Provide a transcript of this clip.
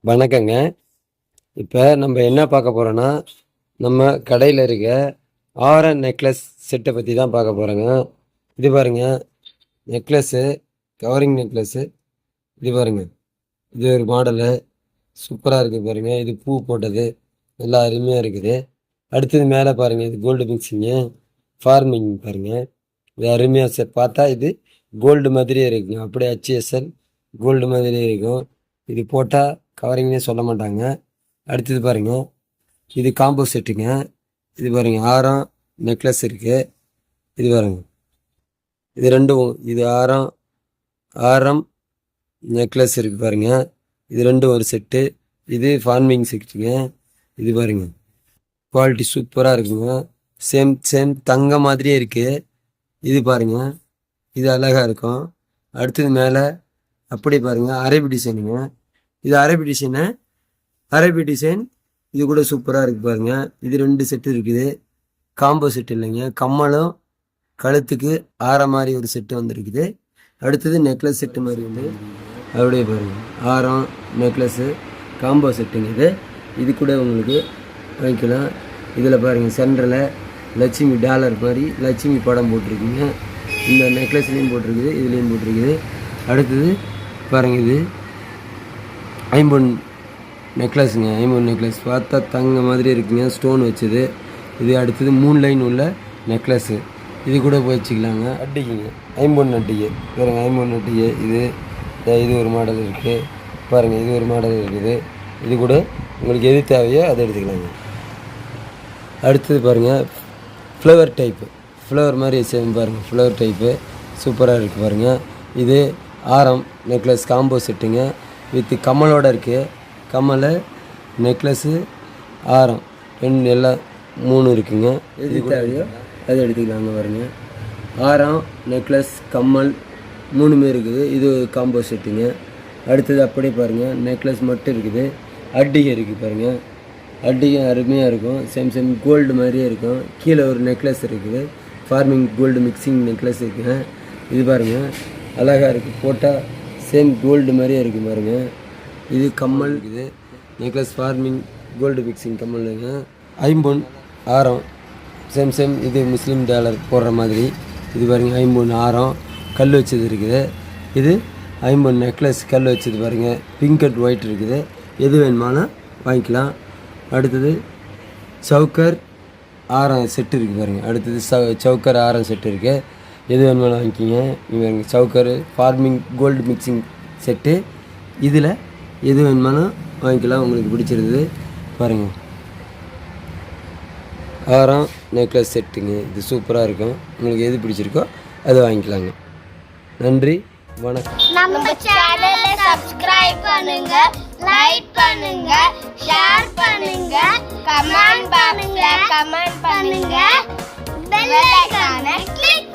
வணக்கங்க. இப்போ நம்ம என்ன பார்க்க போகிறோன்னா, நம்ம கடையில் இருக்க ஆர நெக்லஸ் செட்டை பற்றி தான் பார்க்க போகிறோங்க. இது பாருங்க, நெக்லஸ்ஸு, கவரிங் நெக்லஸ்ஸு. இது பாருங்க, இது ஒரு மாடலு சூப்பராக இருக்குது பாருங்க. இது பூ போட்டது நல்லா அருமையாக இருக்குது. அடுத்தது மேலே பாருங்கள், இது கோல்டு மிக்சிங்கு ஃபார்மிங் பாருங்கள். இது அருமையாக பார்த்தா இது கோல்டு மாதிரியே இருக்குங்க. அப்படியே HSL கோல்டு மாதிரியே இருக்கும். இது போட்டால் கவரிங்னே சொல்ல மாட்டாங்க. அடுத்தது பாருங்கள், இது காம்போ செட்டுங்க. இது பாருங்கள், ஆரம் நெக்லஸ் இருக்குது. இது பாருங்க, இது ரெண்டும், இது ஆரம் நெக்லஸ் இருக்குது பாருங்கள். இது ரெண்டும் ஒரு செட்டு. இது ஃபார்மிங் செட்டுங்க. இது பாருங்கள், குவாலிட்டி சூப்பராக இருக்குங்க. சேம் தங்க மாதிரியே இருக்குது. இது பாருங்கள், இது அழகாக இருக்கும். அடுத்தது மேலே அப்படி பாருங்கள், அரபி டிசைனுங்க. இது அரபி டிசைன். இது கூட சூப்பராக இருக்குது பாருங்கள். இது 2 செட்டு இருக்குது. காம்போ செட்டு இல்லைங்க, கம்மலும் கழுத்துக்கு ஆற மாதிரி ஒரு செட்டு வந்துருக்குது. அடுத்தது நெக்லஸ் செட்டு மாதிரி வந்து அப்படியே பாருங்கள், ஆரம் நெக்லஸ்ஸு காம்போ செட்டுங்க. இது கூட உங்களுக்கு வாங்கிக்கலாம். இதில் பாருங்கள், சென்டரில் லட்சுமி டாலர் மாதிரி லட்சுமி படம் போட்டிருக்குங்க. இந்த நெக்லஸ்லேயும் போட்டிருக்குது, இதுலேயும் போட்டிருக்குது. அடுத்தது பாருங்கள், இது ஐம்பொன் நெக்லஸுங்க. ஐம்பொன் நெக்லஸ் பார்த்தா தங்க மாதிரி இருக்குங்க, ஸ்டோன் வச்சது. இது அடுத்தது 3 லைன் உள்ள நெக்லஸ்ஸு. இது கூட போய் வச்சுக்கலாங்க. அட்டிக்குங்க, ஐம்பொன் அட்டிகை பாருங்கள், ஐம்பொன் அட்டிகை. இது ஒரு மாடல் இருக்குது பாருங்கள், இது ஒரு மாடல் இருக்குது. இது கூட உங்களுக்கு எது தேவையோ அதை எடுத்துக்கலாங்க. அடுத்தது பாருங்கள், ஃப்ளவர் டைப்பு, ஃப்ளவர் மாதிரி சேம் பாருங்கள், ஃப்ளவர் டைப்பு சூப்பராக இருக்குது பாருங்கள். இது ஆரம் நெக்லஸ் காம்போ செட்டுங்க, வித் கம்மலோடு இருக்குது. கம்மல் நெக்லஸ்ஸு ஆரம் எல்லாம் 3 இருக்குங்க. எது தேவையோ அதை எடுத்துக்கலாங்க பாருங்க. ஆரம் நெக்லஸ் கம்மல் 3மே இருக்குது. இது காம்போ செட்டுங்க. அடுத்தது அப்படியே பாருங்கள், நெக்லஸ் மட்டும் இருக்குது. அட்டிகை இருக்குது பாருங்கள், அட்டிகை அருமையாக இருக்கும். சேம் கோல்டு மாதிரியே இருக்கும். கீழே ஒரு நெக்லஸ் இருக்குது, ஃபார்மிங் கோல்டு மிக்சிங் நெக்லஸ் இருக்குங்க. இது பாருங்கள், அழகாக இருக்குது. போட்டால் சேம் கோல்டு மாதிரியே இருக்குது பாருங்கள். இது கம்மல் இருக்குது, நெக்லஸ் ஃபார்மிங் கோல்டு மிக்சிங் கம்மலுங்க. ஐம்பொன் ஆரம் சேம். இது முஸ்லீம் டாலர் போடுற மாதிரி. இது பாருங்கள், ஐம்பொன் ஆரம் கல் வச்சது இருக்குது. இது ஐம்பொன் நெக்லஸ் கல் வச்சது பாருங்கள், பிங்க் அண்ட் ஒயிட் இருக்குது. எது வேணுமானா வாங்கிக்கலாம். அடுத்தது சவுக்கர் ஆரம் செட்டு இருக்குது பாருங்கள். அடுத்தது சவுக்கர் ஆரம் செட்டு இருக்குது. எது வேணுமாலும் வாங்கிக்கிங்க. இவங்க சவுக்கர் ஃபார்மிங் கோல்டு மிக்சிங் செட்டு. இதில் எது வேணுமாலும் வாங்கிக்கலாம், உங்களுக்கு பிடிச்சிருது பாருங்கள். ஆரம் நெக்லஸ் செட்டுங்க, இது சூப்பராக இருக்கும். உங்களுக்கு எது பிடிச்சிருக்கோ அதை வாங்கிக்கலாங்க. நன்றி, வணக்கம். நம்ம சேனலை சப்ஸ்கிரைப் பண்ணுங்க, லைக் பண்ணுங்க, ஷேர் பண்ணுங்க, கமெண்ட் பண்ணுங்க, பெல் ஐகானை கிளிக்